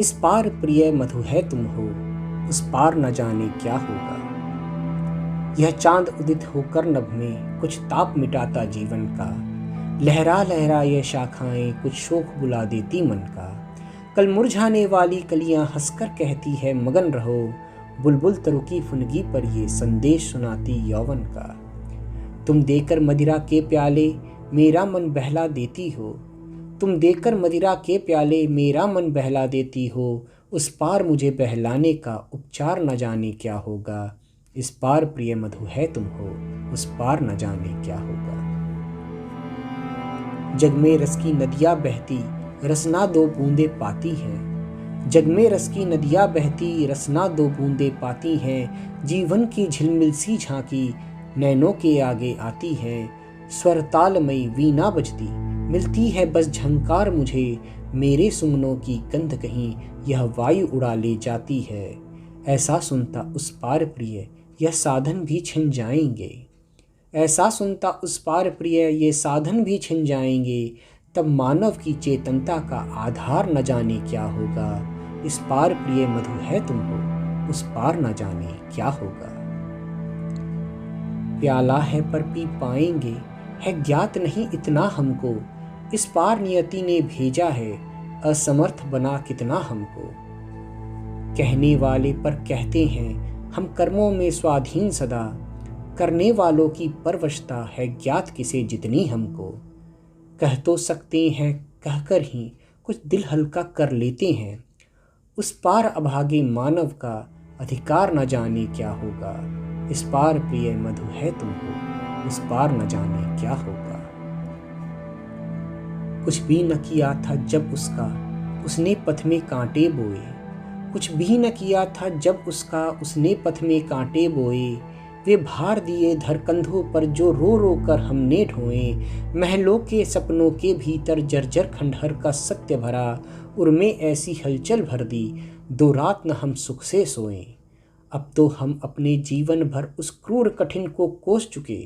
इस पार प्रिय मधु है तुम हो, उस पार न जाने क्या होगा। यह चांद उदित होकर नभ में कुछ ताप मिटाता जीवन का। लहरा लहरा ये शाखाएं कुछ शोक बुला देती मन का। कल मुरझाने वाली कलियां हंसकर कहती है मगन रहो। बुलबुल तरुकी फुनगी पर ये संदेश सुनाती यौवन का। तुम देकर मदिरा के प्याले मेरा मन बहला देती हो। तुम देकर मदिरा के प्याले मेरा मन बहला देती हो। उस पार मुझे बहलाने का उपचार न जाने क्या होगा। इस पार प्रिय मधु है तुम हो, उस पार न जाने क्या होगा। जग में रस की नदियाँ बहती रसना दो बूंदे पाती हैं। जग में रस की नदियाँ बहती रसना दो बूंदे पाती हैं। जीवन की झिलमिल सी झांकी नैनों के आगे आती है। स्वर तालमयी वीणा बजती मिलती है बस झंकार मुझे। मेरे सुमनों की गंध कहीं यह वायु उड़ा ले जाती है। ऐसा सुनता उस पार प्रिय यह साधन भी छिन जाएंगे। ऐसा सुनता उस पार प्रिय ये साधन भी छिन जाएंगे। तब मानव की चेतनता का आधार न जाने क्या होगा। इस पार प्रिय मधु है तुम हो, उस पार न जाने क्या होगा। प्याला है पर पी पाएंगे है ज्ञात नहीं इतना हमको। इस पार नियति ने भेजा है असमर्थ बना कितना हमको। कहने वाले पर कहते हैं हम कर्मों में स्वाधीन सदा। करने वालों की परवशता है ज्ञात किसे जितनी हमको। कह तो सकते हैं कहकर ही कुछ दिल हल्का कर लेते हैं। उस पार अभागे मानव का अधिकार न जाने क्या होगा। इस पार प्रिय मधु है तुम हो, उस पार न जाने क्या होगा। कुछ भी न किया था जब उसने पथ में कांटे बोए। कुछ भी न किया था जब उसने पथ में कांटे बोए। वे भार दिए धर कंधों पर जो रो रो कर हमने ढोए। महलों के सपनों के भीतर जर्जर खंडहर का सत्य भरा। उर्मे ऐसी हलचल भर दी दो रात न हम सुख से सोए। अब तो हम अपने जीवन भर उस क्रूर कठिन को कोस चुके।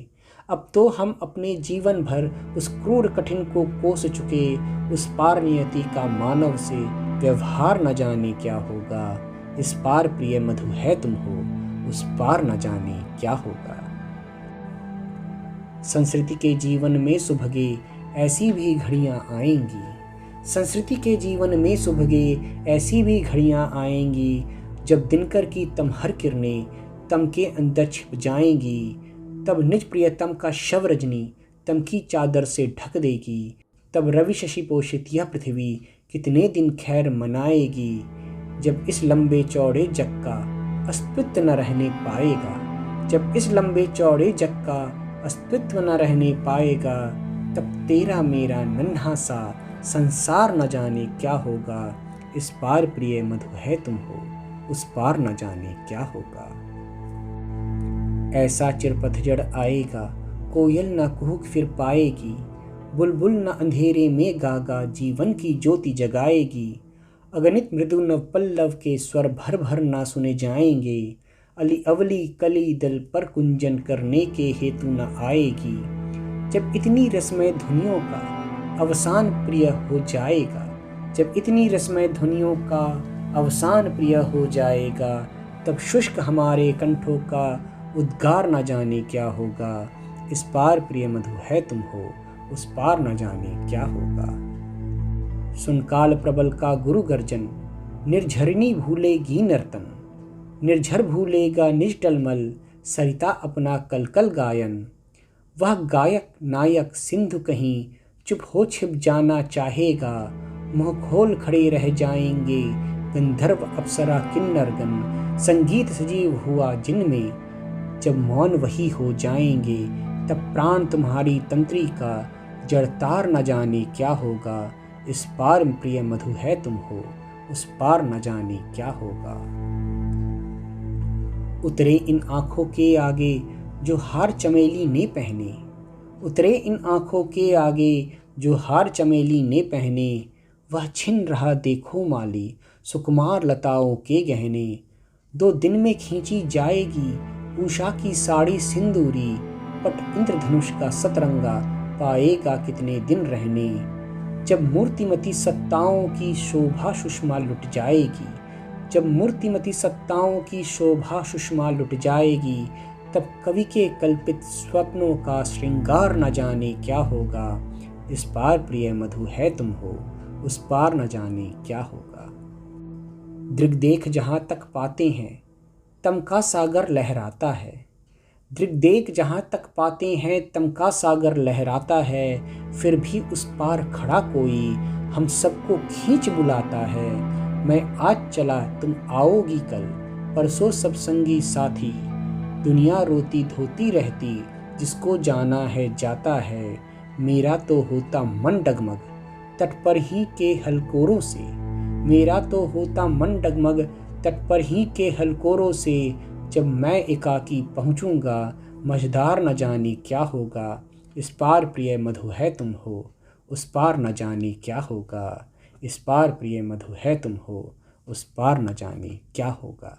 अब तो हम अपने जीवन भर उस क्रूर कठिन को कोस चुके। उस पार नियति का मानव से व्यवहार न जाने क्या होगा। इस पार प्रिय मधु है तुम हो, उस पार न जाने क्या होगा। संस्कृति के जीवन में सुभगे ऐसी भी घड़ियां आएंगी। संस्कृति के जीवन में सुभगे ऐसी भी घड़ियां आएंगी। जब दिनकर की तमहर किरणें तम के अंदर छिप जाएंगी। तब निज प्रियतम का शव रजनी तम की चादर से ढक देगी। तब रवि शशि पोषित यह पृथ्वी कितने दिन खैर मनाएगी। जब इस लंबे चौड़े जग का अस्तित्व न रहने पाएगा। जब इस लंबे चौड़े जग का अस्तित्व न रहने पाएगा। तब तेरा मेरा नन्हा सा संसार न जाने क्या होगा। इस पार प्रिय मधु है तुम हो, उस पार न जाने क्या होगा। ऐसा चिरपतझड़ आएगा कोयल न कुहुक फिर पाएगी। बुलबुल न अंधेरे में गागा जीवन की ज्योति जगाएगी। अगणित मृदु नव पल्लव के स्वर भर भर ना सुने जाएंगे। अली अवली कली दल पर कुंजन करने के हेतु न आएगी। जब इतनी रसमय ध्वनियों का अवसान प्रिय हो जाएगा। जब इतनी रसमय ध्वनियों का अवसान प्रिय हो जाएगा। तब शुष्क हमारे कंठों का उद्गार न जाने क्या होगा। इस पार प्रिय मधु है तुम हो, उस पार न जाने क्या होगा। सुन काल प्रबल का गुरु गर्जन निर्झरिणी भूलेगी नर्तन। निर्झर भूलेगा निज टलमल सरिता अपना कलकल गायन। वह गायक नायक सिंधु कहीं चुप हो छिप जाना चाहेगा। मुँह खोल खड़े रह जाएंगे गंधर्व अप्सरा किन्नरगण। संगीत सजीव हुआ जिनमें जब मौन वही हो जाएंगे। तब प्राण तुम्हारी तंत्री का जड़तार न जाने क्या होगा। इस पार प्रिय मधु है तुम हो, उस पार न जाने क्या होगा। उतरे इन आँखों के आगे जो हार चमेली ने पहने। उतरे इन आँखों के आगे जो हार चमेली ने पहने। वह छिन रहा देखो माली सुकुमार लताओं के गहने। 2 दिन में खींची जाएगी उषा की साड़ी सिंदूरी। पट इंद्रधनुष का सतरंगा पाएगा कितने दिन रहने। जब मूर्तिमती सत्ताओं की शोभा सुषमा लुट जाएगी, जब मूर्तिमती सत्ताओं की शोभा सुषमा लुट जाएगी, तब कवि के कल्पित स्वप्नों का श्रृंगार न जाने क्या होगा। इस पार प्रिय मधु है तुम हो, उस पार न जाने क्या होगा। दृग देख जहाँ तक पाते हैं तम का सागर लहराता है, दृग देख जहाँ तक पाते हैं तम का सागर लहराता है। फिर भी उस पार खड़ा कोई हम सबको खींच बुलाता है। मैं आज चला तुम आओगी कल, परसों सब संगी साथी। दुनिया रोती धोती रहती, जिसको जाना है जाता है। मेरा तो होता मन डगमग तट पर ही के हलकोरों से, मेरा तो होता मन डगमग तट पर ही के हलकोरों से। जब मैं एकाकी पहुँचूँगा, मझधार न जाने क्या होगा। इस पार प्रिय मधु है तुम हो, उस पार न जाने क्या होगा। इस पार प्रिय मधु है तुम हो, उस पार न जाने क्या होगा।